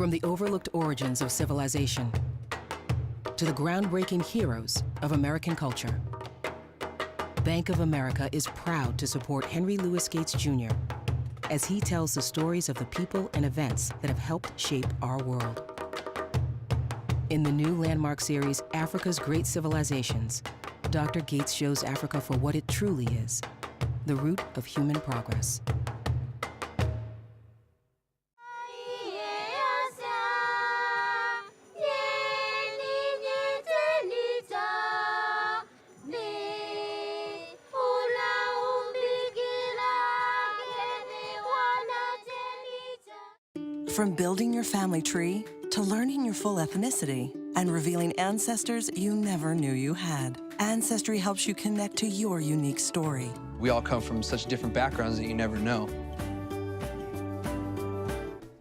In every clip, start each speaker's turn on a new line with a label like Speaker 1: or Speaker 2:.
Speaker 1: From the overlooked origins of civilization to the groundbreaking heroes of American culture, Bank of America is proud to support Henry Louis Gates Jr. as he tells the stories of the people and events that have helped shape our world. In the new landmark series, Africa's Great Civilizations, Dr. Gates shows Africa for what it truly is, the root of human progress.
Speaker 2: From building your family tree to learning your full ethnicity and revealing ancestors you never knew you had, Ancestry helps you connect to your unique story.
Speaker 3: We all come from such different backgrounds that you never know.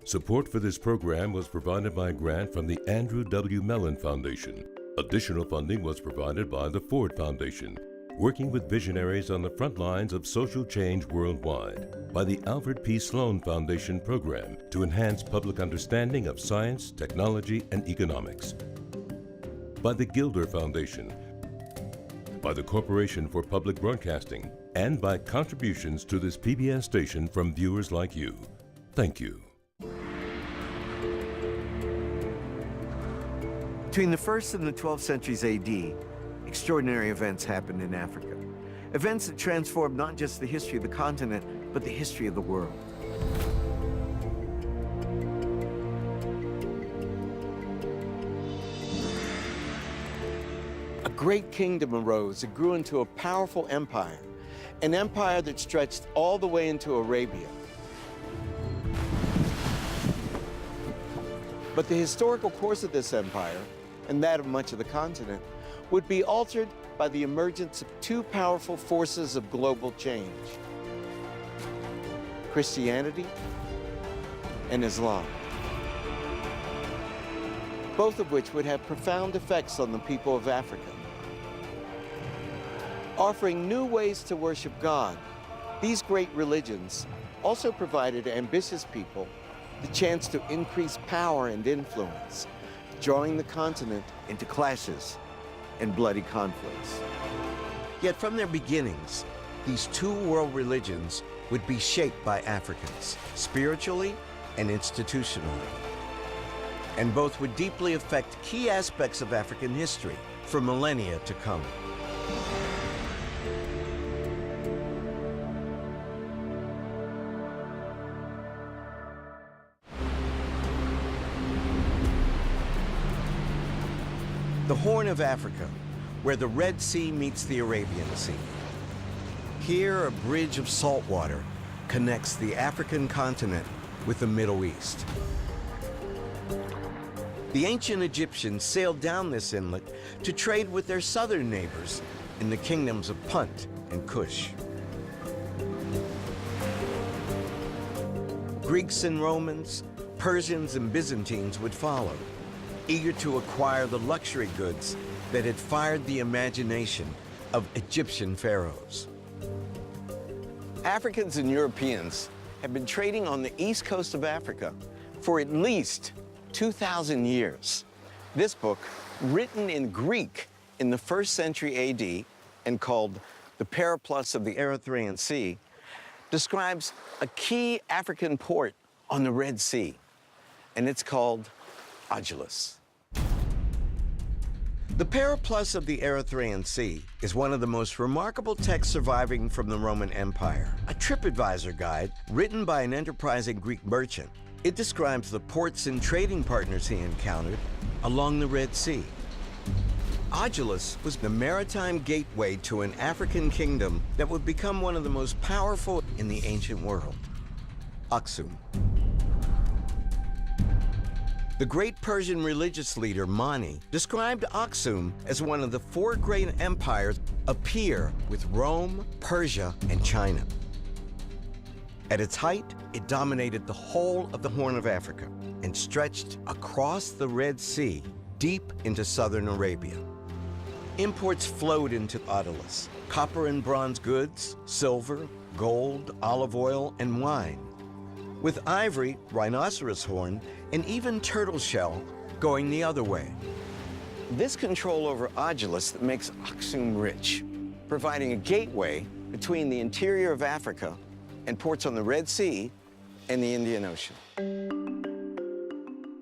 Speaker 4: Support for this program was provided by a grant from the Andrew W. Mellon Foundation. Additional funding was provided by the Ford Foundation, working with visionaries on the front lines of social change worldwide, by the Alfred P. Sloan Foundation program to enhance public understanding of science, technology, and economics, by the Gilder Foundation, by the Corporation for Public Broadcasting, and by contributions to this PBS station from viewers like you. Thank you.
Speaker 5: Between the 1st and the 12th centuries AD, extraordinary events happened in Africa. Events that transformed not just the history of the continent, but the history of the world. A great kingdom arose that grew into a powerful empire, an empire that stretched all the way into Arabia. But the historical course of this empire, and that of much of the continent, would be altered by the emergence of two powerful forces of global change: Christianity and Islam, both of which would have profound effects on the people of Africa. Offering new ways to worship God, these great religions also provided ambitious people the chance to increase power and influence, drawing the continent into clashes and bloody conflicts. Yet from their beginnings, these two world religions would be shaped by Africans, spiritually and institutionally. And both would deeply affect key aspects of African history for millennia to come. The Horn of Africa, where the Red Sea meets the Arabian Sea. Here, a bridge of salt water connects the African continent with the Middle East. The ancient Egyptians sailed down this inlet to trade with their southern neighbors in the kingdoms of Punt and Kush. Greeks and Romans, Persians and Byzantines would follow, eager to acquire the luxury goods that had fired the imagination of Egyptian pharaohs. Africans and Europeans have been trading on the east coast of Africa for at least 2,000 years. This book, written in Greek in the 1st century AD and called The Periplus of the Erythraean Sea, describes a key African port on the Red Sea, and it's called Agilis. The Periplus of the Erythraean Sea is one of the most remarkable texts surviving from the Roman Empire, a TripAdvisor guide written by an enterprising Greek merchant. It describes the ports and trading partners he encountered along the Red Sea. Agilis was the maritime gateway to an African kingdom that would become one of the most powerful in the ancient world, Aksum. The great Persian religious leader Mani described Aksum as one of the 4 great empires, a peer with Rome, Persia, and China. At its height, it dominated the whole of the Horn of Africa and stretched across the Red Sea deep into southern Arabia. Imports flowed into Agilis: copper and bronze goods, silver, gold, olive oil, and wine.
Speaker 6: with ivory, rhinoceros horn, and even turtle shell going the other way.
Speaker 5: This control over Ogelus that makes Aksum rich, providing a gateway between the interior of Africa and ports on the Red Sea and the Indian Ocean.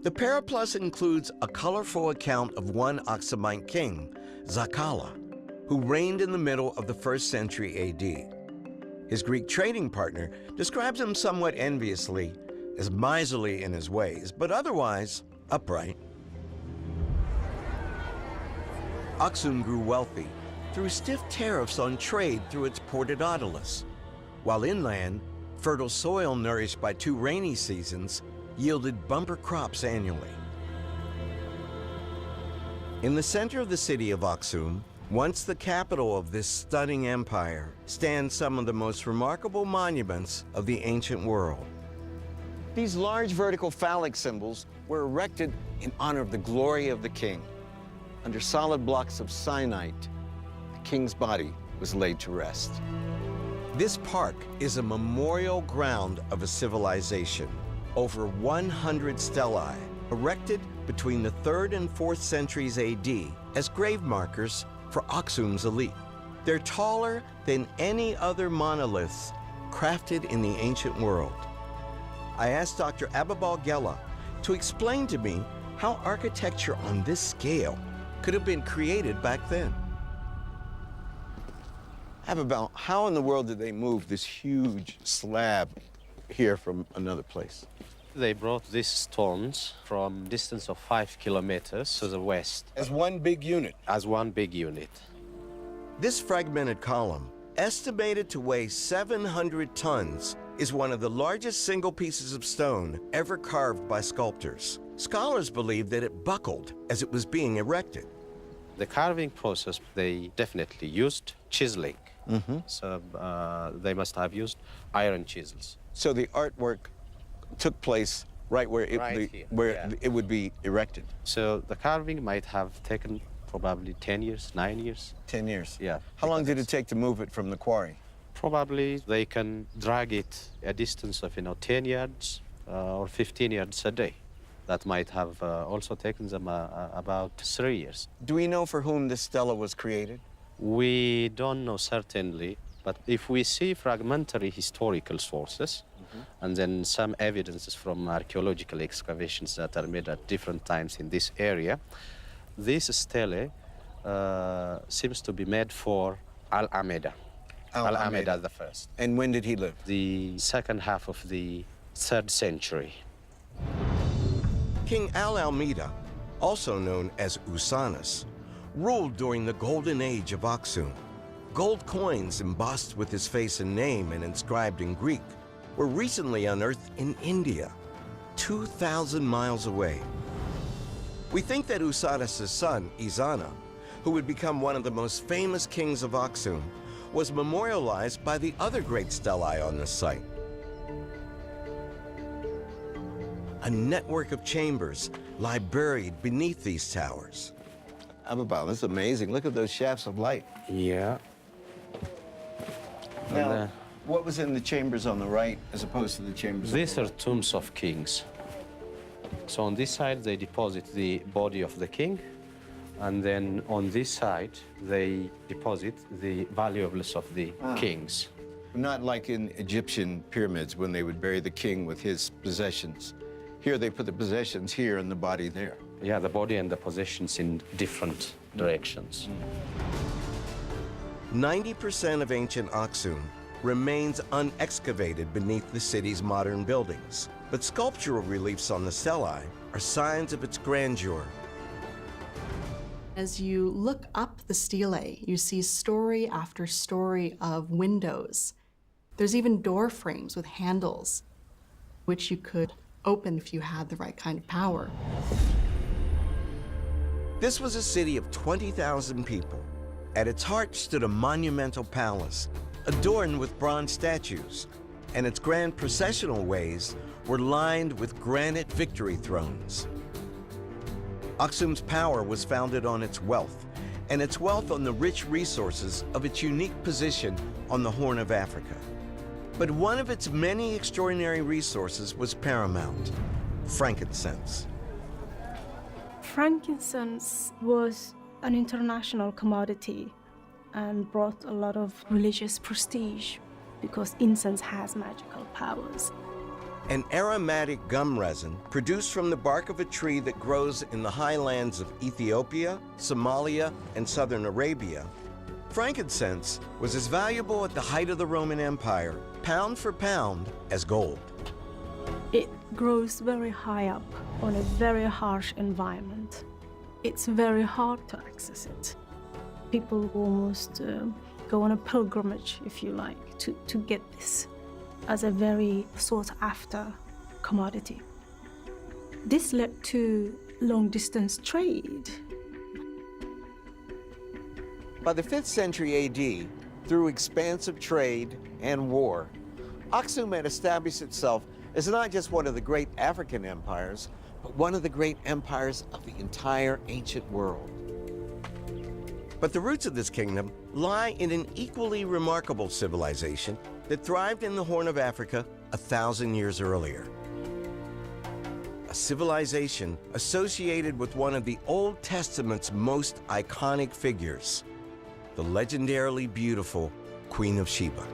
Speaker 6: The Periplus includes a colorful account of one Aksumite king, Zakala, who reigned in the middle of the 1st century AD. His Greek trading partner describes him somewhat enviously as miserly in his ways, but otherwise upright. Aksum grew wealthy through stiff tariffs on trade through its port at Odelus, while inland, fertile soil nourished by 2 rainy seasons yielded bumper crops annually. In the center of the city of Aksum, once the capital of this stunning empire, stand some of the most remarkable monuments of the ancient world.
Speaker 5: These large vertical phallic symbols were erected in honor of the glory of the king. Under solid blocks of syenite, the king's body was laid to rest.
Speaker 6: This park is a memorial ground of a civilization. Over 100 stelae erected between the 3rd and 4th centuries AD as grave markers for Aksum's elite. They're taller than any other monoliths crafted in the ancient world. I asked Dr. Ababal Gela to explain to me how architecture on this scale could have been created back then.
Speaker 5: Ababal, how in the world did they move this huge slab here from another place?
Speaker 7: They brought these stones from a distance of 5 kilometers to the west.
Speaker 5: As one big unit.
Speaker 7: As one big unit.
Speaker 6: This fragmented column, estimated to weigh 700 tons, is one of the largest single pieces of stone ever carved by sculptors. Scholars believe that it buckled as it was being erected.
Speaker 7: The carving process, they definitely used chiseling. So they must have used iron chisels.
Speaker 5: So the artwork took place right where it would be erected.
Speaker 7: So the carving might have taken probably 10 years, 9 years.
Speaker 5: 10 years.
Speaker 7: Yeah.
Speaker 5: How long did it take to move it from the quarry?
Speaker 7: Probably they can drag it a distance of 10 yards or 15 yards a day. That might have also taken them about 3 years.
Speaker 5: Do we know for whom this stela was created?
Speaker 7: We don't know certainly, but if we see fragmentary historical sources, and then some evidences from archaeological excavations that are made at different times in this area, this stele seems to be made for Al-Ameda. Al-Ameda the first.
Speaker 5: And when did he live?
Speaker 7: The second half of the 3rd century.
Speaker 6: King Al-Almeida, also known as Usanus, ruled during the golden age of Aksum. Gold coins embossed with his face and name and inscribed in Greek were recently unearthed in India, 2,000 miles away. We think that Usanus' son, Izana, who would become one of the most famous kings of Aksum, was memorialized by the other great stelae on this site. A network of chambers lie buried beneath these towers.
Speaker 5: Ababal, this is amazing. Look at those shafts of light.
Speaker 7: Yeah.
Speaker 5: Now, what was in the chambers on the right as opposed to the chambers on
Speaker 7: These are tombs of kings. So on this side, they deposit the body of the king, and then on this side, they deposit the valuables of the kings.
Speaker 5: Not like in Egyptian pyramids when they would bury the king with his possessions. Here they put the possessions here and the body there.
Speaker 7: Yeah, the body and the possessions in different directions.
Speaker 6: 90% of ancient Aksum remains unexcavated beneath the city's modern buildings, but sculptural reliefs on the stelae are signs of its grandeur.
Speaker 8: As you look up the stelae, you see story after story of windows. There's even door frames with handles, which you could open if you had the right kind of power.
Speaker 6: This was a city of 20,000 people. At its heart stood a monumental palace, adorned with bronze statues, and its grand processional ways were lined with granite victory thrones. Aksum's power was founded on its wealth, and its wealth on the rich resources of its unique position on the Horn of Africa. But one of its many extraordinary resources was paramount: frankincense.
Speaker 9: Frankincense was an international commodity and brought a lot of religious prestige because incense has magical powers.
Speaker 6: An aromatic gum resin produced from the bark of a tree that grows in the highlands of Ethiopia, Somalia, and southern Arabia, frankincense was as valuable at the height of the Roman Empire, pound for pound, as gold.
Speaker 9: It grows very high up on a very harsh environment. It's very hard to access it. People almost go on a pilgrimage, if you like, to get this as a very sought-after commodity. This led to long-distance trade.
Speaker 5: By the 5th century AD, through expansive trade and war, Aksum had established itself as not just one of the great African empires, but one of the great empires of the entire ancient world.
Speaker 6: But the roots of this kingdom lie in an equally remarkable civilization that thrived in the Horn of Africa 1,000 years earlier. A civilization associated with one of the Old Testament's most iconic figures, the legendarily beautiful Queen of Sheba.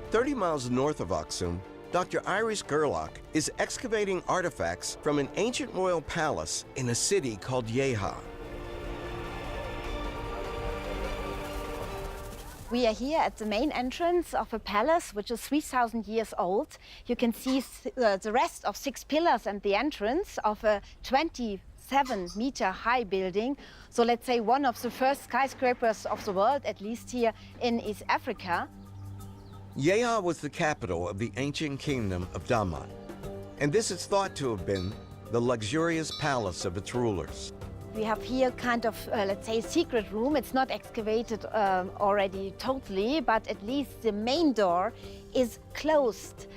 Speaker 6: 30 miles north of Aksum, Dr. Iris Gerlach is excavating artifacts from an ancient royal palace in a city called Yeha.
Speaker 10: We are here at the main entrance of a palace which is 3,000 years old. You can see the rest of 6 pillars and the entrance of a 27-meter high building. So let's say one of the first skyscrapers of the world, at least here in East Africa.
Speaker 6: Yeha was the capital of the ancient kingdom of Damat, and this is thought to have been the luxurious palace of its rulers.
Speaker 10: We have here kind of, let's say, secret room. It's not excavated already totally, but at least the main door is closed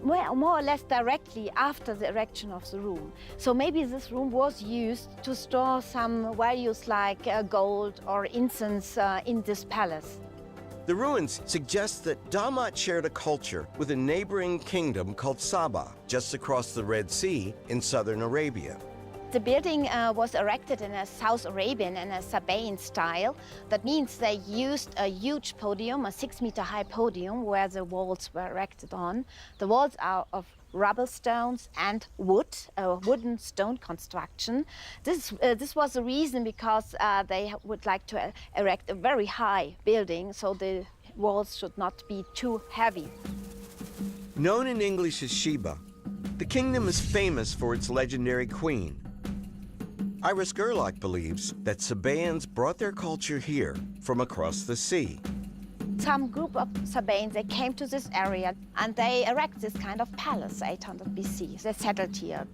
Speaker 10: more or less directly after the erection of the room. So maybe this room was used to store some values like gold or incense in this palace.
Speaker 6: The ruins suggest that Damat shared a culture with a neighboring kingdom called Saba, just across the Red Sea in southern Arabia.
Speaker 10: The building was erected in a South Arabian and a Sabaean style. That means they used a huge podium, a 6-meter high podium, where the walls were erected on. The walls are of rubble stones and wood, a wooden stone construction. This was the reason because they would like to erect a very high building, so the walls should not be too heavy.
Speaker 6: Known in English as Sheba, the kingdom is famous for its legendary queen. Iris Gerlach believes that Sabaeans brought their culture here from across the sea.
Speaker 10: Some group of Sabaeans, they came to this area and they erected this kind of palace, 800 BC. They settled here,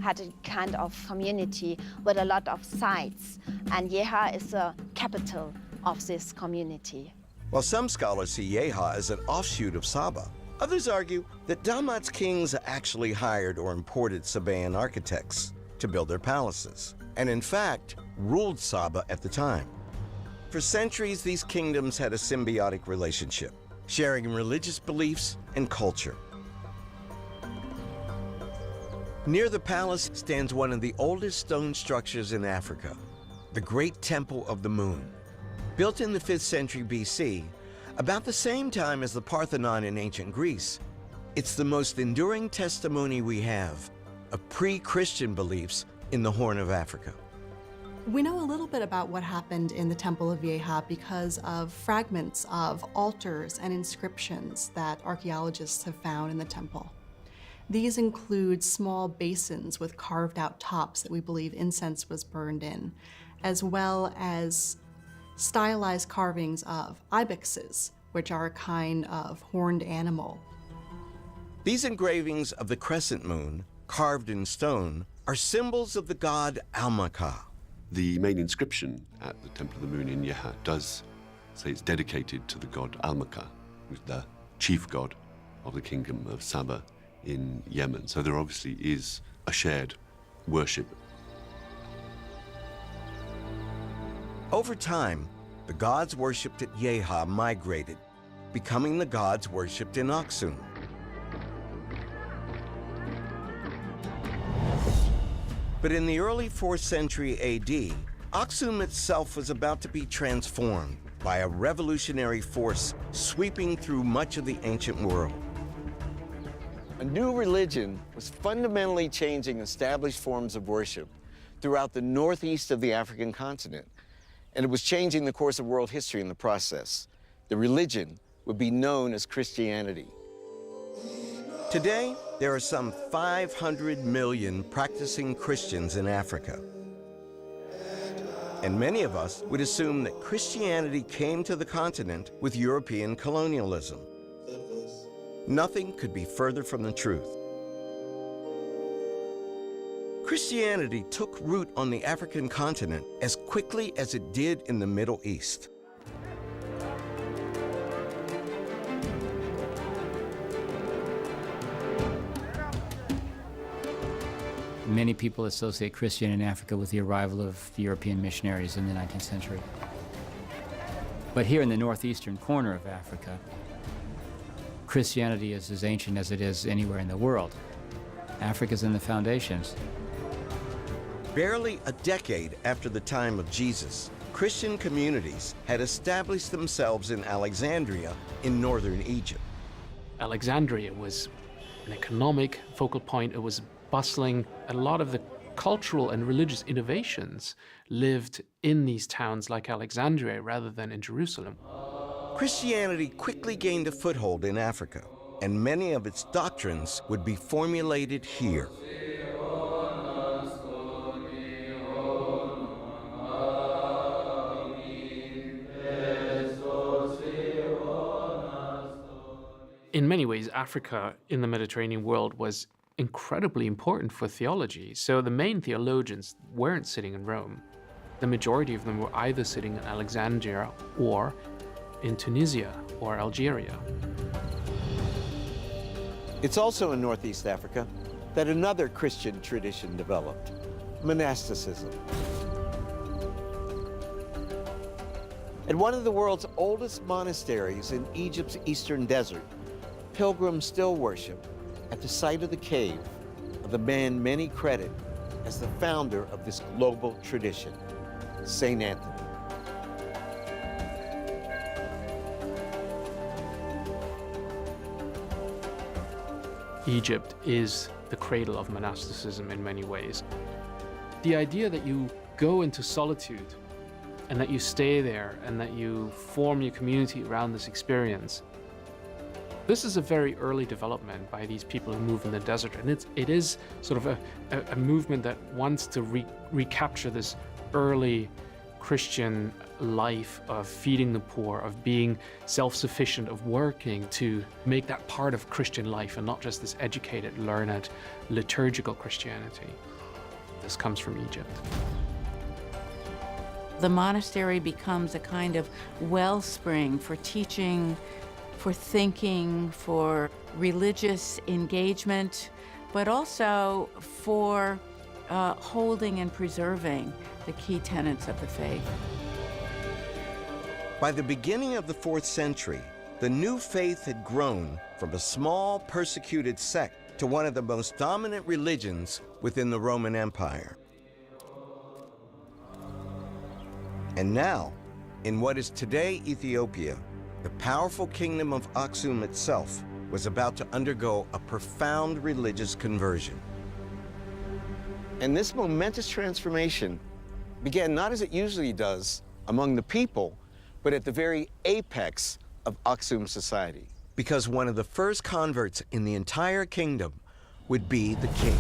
Speaker 10: had a kind of community with a lot of sites. And Yeha is the capital of this community.
Speaker 6: While some scholars see Yeha as an offshoot of Saba, others argue that Damat's kings actually hired or imported Sabaean architects to build their palaces, and in fact, ruled Saba at the time. For centuries, these kingdoms had a symbiotic relationship, sharing religious beliefs and culture. Near the palace stands one of the oldest stone structures in Africa, the Great Temple of the Moon. Built in the 5th century BC, about the same time as the Parthenon in ancient Greece, it's the most enduring testimony we have of pre-Christian beliefs in the Horn of Africa.
Speaker 8: We know a little bit about what happened in the Temple of Yeha because of fragments of altars and inscriptions that archaeologists have found in the temple. These include small basins with carved out tops that we believe incense was burned in, as well as stylized carvings of ibexes, which are a kind of horned animal.
Speaker 6: These engravings of the crescent moon, carved in stone, are symbols of the god Almaka.
Speaker 11: The main inscription at the Temple of the Moon in Yeha does say it's dedicated to the god Almaka, who's the chief god of the kingdom of Saba in Yemen. So there obviously is a shared worship.
Speaker 6: Over time, the gods worshipped at Yeha migrated, becoming the gods worshipped in Aksum. But in the early 4th century AD, Aksum itself was about to be transformed by a revolutionary force sweeping through much of the ancient world.
Speaker 5: A new religion was fundamentally changing established forms of worship throughout the northeast of the African continent, and it was changing the course of world history in the process. The religion would be known as Christianity.
Speaker 6: Today, there are some 500 million practicing Christians in Africa. And many of us would assume that Christianity came to the continent with European colonialism. Nothing could be further from the truth. Christianity took root on the African continent as quickly as it did in the Middle East.
Speaker 12: Many people associate Christianity in Africa with the arrival of the European missionaries in the 19th century. But here in the northeastern corner of Africa, Christianity is as ancient as it is anywhere in the world. Africa's in the foundations.
Speaker 6: Barely a decade after the time of Jesus, Christian communities had established themselves in Alexandria in northern Egypt.
Speaker 13: Alexandria was an economic focal point. It was bustling. A lot of the cultural and religious innovations lived in these towns like Alexandria rather than in Jerusalem.
Speaker 6: Christianity quickly gained a foothold in Africa, and many of its doctrines would be formulated here.
Speaker 13: In many ways, Africa in the Mediterranean world was incredibly important for theology. So the main theologians weren't sitting in Rome. The majority of them were either sitting in Alexandria or in Tunisia or Algeria.
Speaker 5: It's also in Northeast Africa that another Christian tradition developed, monasticism. At one of the world's oldest monasteries in Egypt's eastern desert, pilgrims still worship at the site of the cave of the man many credit as the founder of this global tradition, Saint Anthony.
Speaker 13: Egypt is the cradle of monasticism in many ways. The idea that you go into solitude and that you stay there and that you form your community around this experience. This is a very early development by these people who move in the desert, and it is sort of a movement that wants to recapture this early Christian life of feeding the poor, of being self-sufficient, of working to make that part of Christian life and not just this educated, learned, liturgical Christianity. This comes from Egypt.
Speaker 14: The monastery becomes a kind of wellspring for teaching, for thinking, for religious engagement, but also for holding and preserving the key tenets of the faith.
Speaker 6: By the beginning of the 4th century, the new faith had grown from a small persecuted sect to one of the most dominant religions within the Roman Empire. And now, in what is today Ethiopia, the powerful kingdom of Aksum itself was about to undergo a profound religious conversion.
Speaker 5: And this momentous transformation began not as it usually does among the people, but at the very apex of Aksum society.
Speaker 6: Because one of the first converts in the entire kingdom would be the king.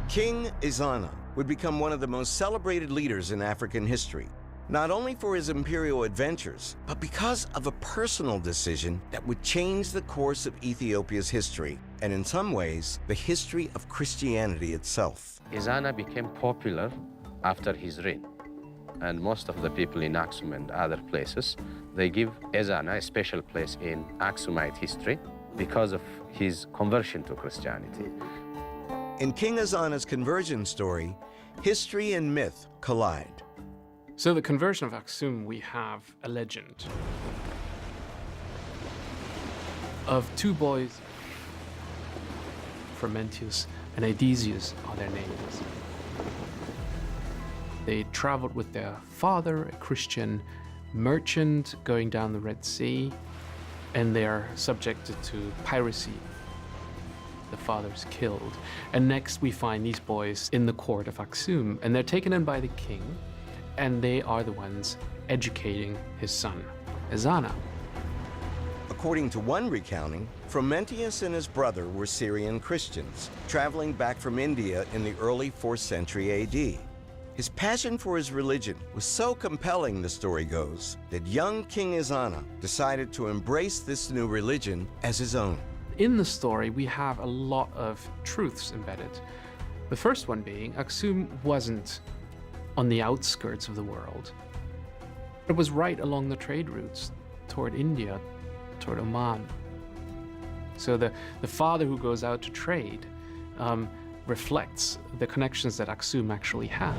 Speaker 6: King Ezana would become one of the most celebrated leaders in African history, not only for his imperial adventures, but because of a personal decision that would change the course of Ethiopia's history, and in some ways, the history of Christianity itself.
Speaker 7: Ezana became popular after his reign. And most of the people in Aksum and other places, they give Ezana a special place in Aksumite history because of his conversion to Christianity.
Speaker 6: In King Ezana's conversion story, history and myth collide.
Speaker 13: So the conversion of Aksum, we have a legend of two boys, Frumentius and Aedesius are their names. They traveled with their father, a Christian merchant, going down the Red Sea, and they are subjected to piracy. The father's killed. And next we find these boys in the court of Aksum, and they're taken in by the king, and they are the ones educating his son, Ezana.
Speaker 6: According to one recounting, Frumentius and his brother were Syrian Christians, traveling back from India in the early 4th century AD. His passion for his religion was so compelling, the story goes, that young King Ezana decided to embrace this new religion as his own.
Speaker 13: In the story, we have a lot of truths embedded. The first one being, Aksum wasn't on the outskirts of the world. It was right along the trade routes toward India, toward Oman. So the father who goes out to trade reflects the connections that Aksum actually had.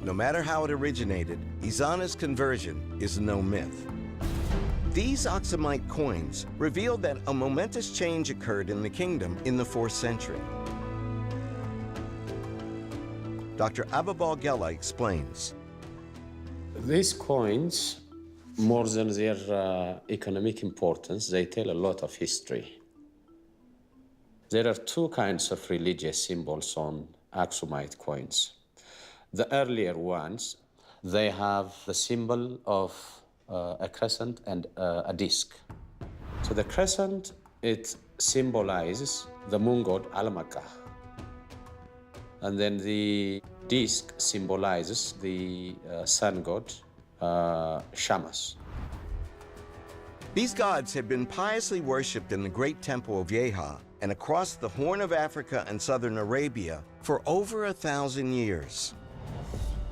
Speaker 6: No matter how it originated, Ezana's conversion is no myth. These Aksumite coins reveal that a momentous change occurred in the kingdom in the 4th century. Dr. Ababal Gela explains.
Speaker 7: These coins, more than their economic importance, they tell a lot of history. There are two kinds of religious symbols on Aksumite coins. The earlier ones, they have the symbol of a crescent and a disc. So the crescent, it symbolizes the moon god Almaka. And then the disc symbolizes the sun god Shamash.
Speaker 6: These gods had been piously worshipped in the great temple of Yeha and across the Horn of Africa and southern Arabia for over 1,000 years.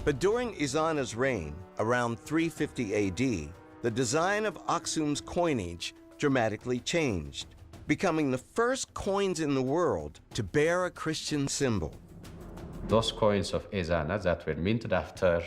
Speaker 6: But during Ezana's reign, around 350 AD, the design of Aksum's coinage dramatically changed, becoming the first coins in the world to bear a Christian symbol.
Speaker 7: Those coins of Ezana that were minted after